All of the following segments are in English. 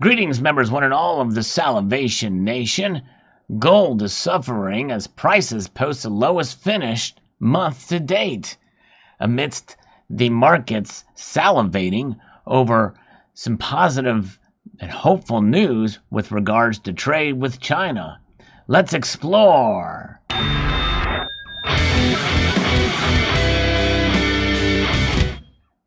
Greetings, members one and all of the Salivation Nation. Gold is suffering as prices post the lowest finished month to date, amidst the markets salivating over some positive and hopeful news with regards to trade with China. Let's explore.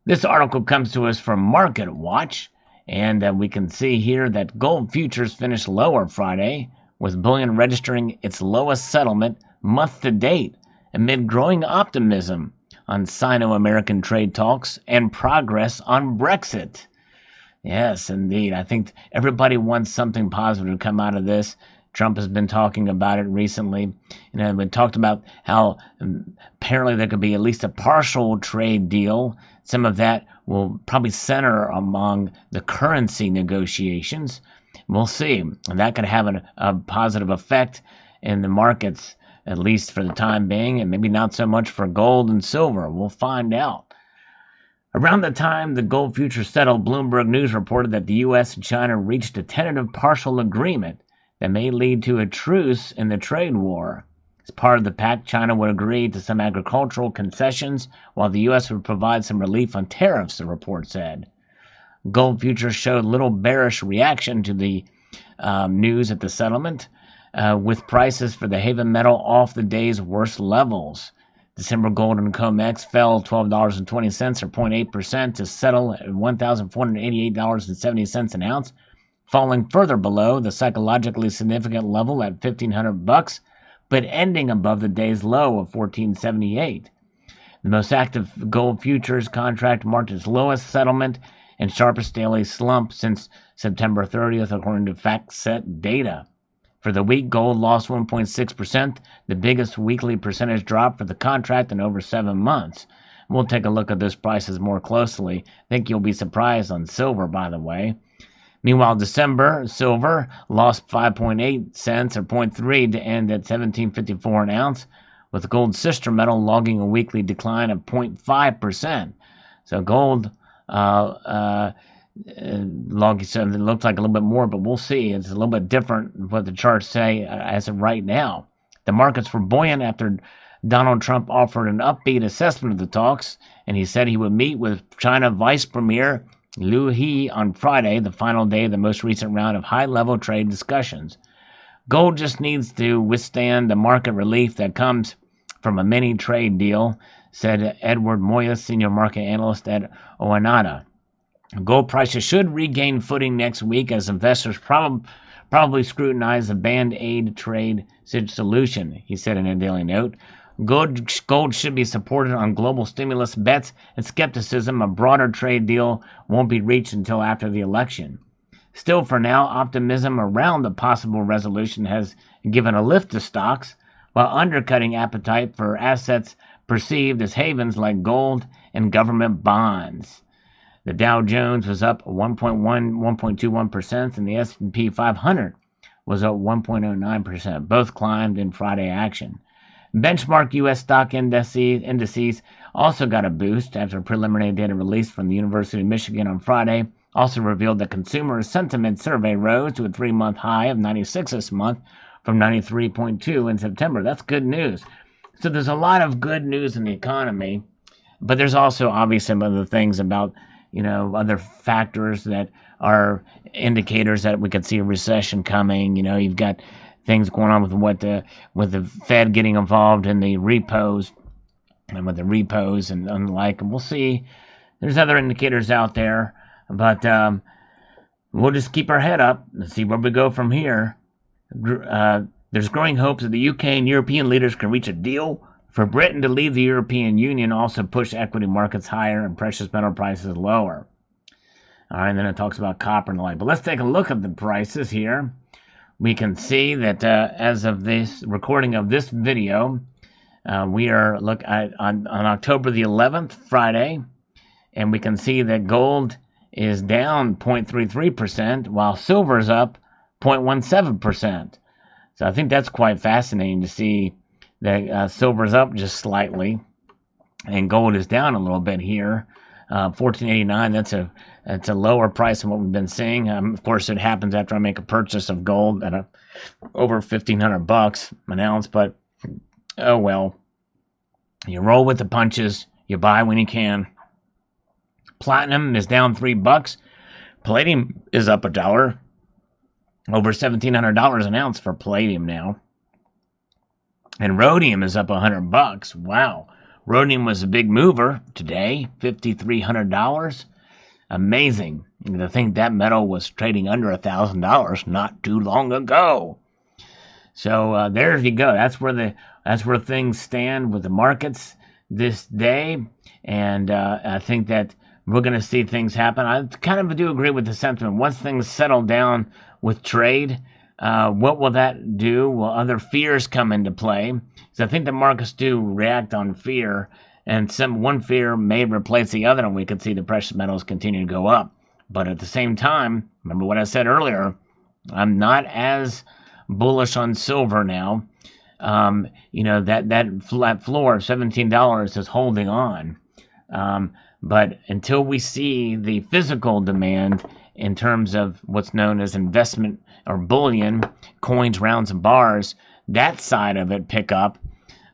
This article comes to us from Market Watch. And we can see here that gold futures finished lower Friday, with bullion registering its lowest settlement month to date amid growing optimism on Sino-American trade talks and progress on Brexit. Yes, indeed. I think everybody wants something positive to come out of this. Trump has been talking about it recently. We talked about how apparently there could be at least a partial trade deal. Some of that will probably center among the currency negotiations. We'll see. And that could have a positive effect in the markets, at least for the time being, and maybe not so much for gold and silver. We'll find out. Around the time the gold futures settled, Bloomberg News reported that the U.S. and China reached a tentative partial agreement that may lead to a truce in the trade war. As part of the pact, China would agree to some agricultural concessions, while the U.S. would provide some relief on tariffs, the report said. Gold futures showed little bearish reaction to the news at the settlement, with prices for the Haven metal off the day's worst levels. December gold and COMEX fell $12.20 or 0.8% to settle at $1,488.70 an ounce, falling further below the psychologically significant level at $1,500, but ending above the day's low of $1,478. The most active gold futures contract marked its lowest settlement and sharpest daily slump since September 30th, according to FactSet data. For the week, gold lost 1.6%, the biggest weekly percentage drop for the contract in over 7 months. We'll take a look at those prices more closely. I think you'll be surprised on silver, by the way. Meanwhile, December silver lost 5.8 cents or 0.3 to end at $17.54 an ounce, with gold sister metal logging a weekly decline of 0.5%. So gold it looks like a little bit more, but we'll see. It's a little bit different what the charts say as of right now. The markets were buoyant after Donald Trump offered an upbeat assessment of the talks, and he said he would meet with China Vice Premier Liu He on Friday, the final day of the most recent round of high-level trade discussions. Gold just needs to withstand the market relief that comes from a mini-trade deal, said Edward Moya, senior market analyst at Oanada. Gold prices should regain footing next week as investors probably scrutinize the Band-Aid trade solution, he said in a daily note. Gold should be supported on global stimulus bets and skepticism a broader trade deal won't be reached until after the election. Still, for now, optimism around the possible resolution has given a lift to stocks, while undercutting appetite for assets perceived as havens like gold and government bonds. The Dow Jones was up 1.21%, and the S&P 500 was up 1.09%. Both climbed in Friday action. Benchmark U.S. stock indices also got a boost after preliminary data released from the University of Michigan on Friday also revealed that consumer sentiment survey rose to a 3-month high of 96 this month from 93.2 in September. That's good news. So there's a lot of good news in the economy, but there's also obviously some other things about, other factors that are indicators that we could see a recession coming. You've got things going on with the Fed getting involved in the repos and the like. And we'll see. There's other indicators out there, but we'll just keep our head up and see where we go from here. There's growing hopes that the UK and European leaders can reach a deal for Britain to leave the European Union, also push equity markets higher and precious metal prices lower. All right, and then it talks about copper and the like. But let's take a look at the prices here. We can see that as of this recording of this video, we are on October the 11th, Friday, and we can see that gold is down 0.33%, while silver is up 0.17%. So I think that's quite fascinating to see that silver is up just slightly, and gold is down a little bit here. $14.89. That's a lower price than what we've been seeing. Of course, it happens after I make a purchase of gold at over $1,500 an ounce. But oh well, you roll with the punches. You buy when you can. Platinum is down $3. Palladium is up $1. Over $1,700 an ounce for palladium now. And rhodium is up $100. Wow. Rhodium was a big mover today, $5,300. Amazing. To think that metal was trading under $1,000 not too long ago. So there you go. That's where things stand with the markets this day, and I think that we're going to see things happen. I kind of do agree with the sentiment. Once things settle down with trade, what will that do? Will other fears come into play? Because I think the markets do react on fear, and one fear may replace the other, and we could see the precious metals continue to go up. But at the same time, remember what I said earlier, I'm not as bullish on silver now. That flat floor of $17 is holding on. But until we see the physical demand in terms of what's known as investment or bullion, coins, rounds, and bars, that side of it pick up,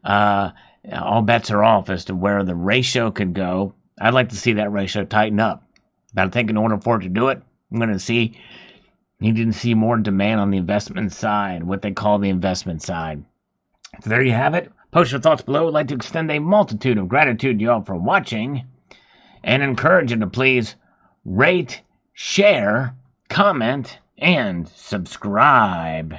all bets are off as to where the ratio could go. I'd like to see that ratio tighten up. But I think in order for it to do it, I'm going to need to see more demand on the investment side, what they call the investment side. So there you have it. Post your thoughts below. I'd like to extend a multitude of gratitude to you all for watching and encourage you to please rate, share, comment, and subscribe.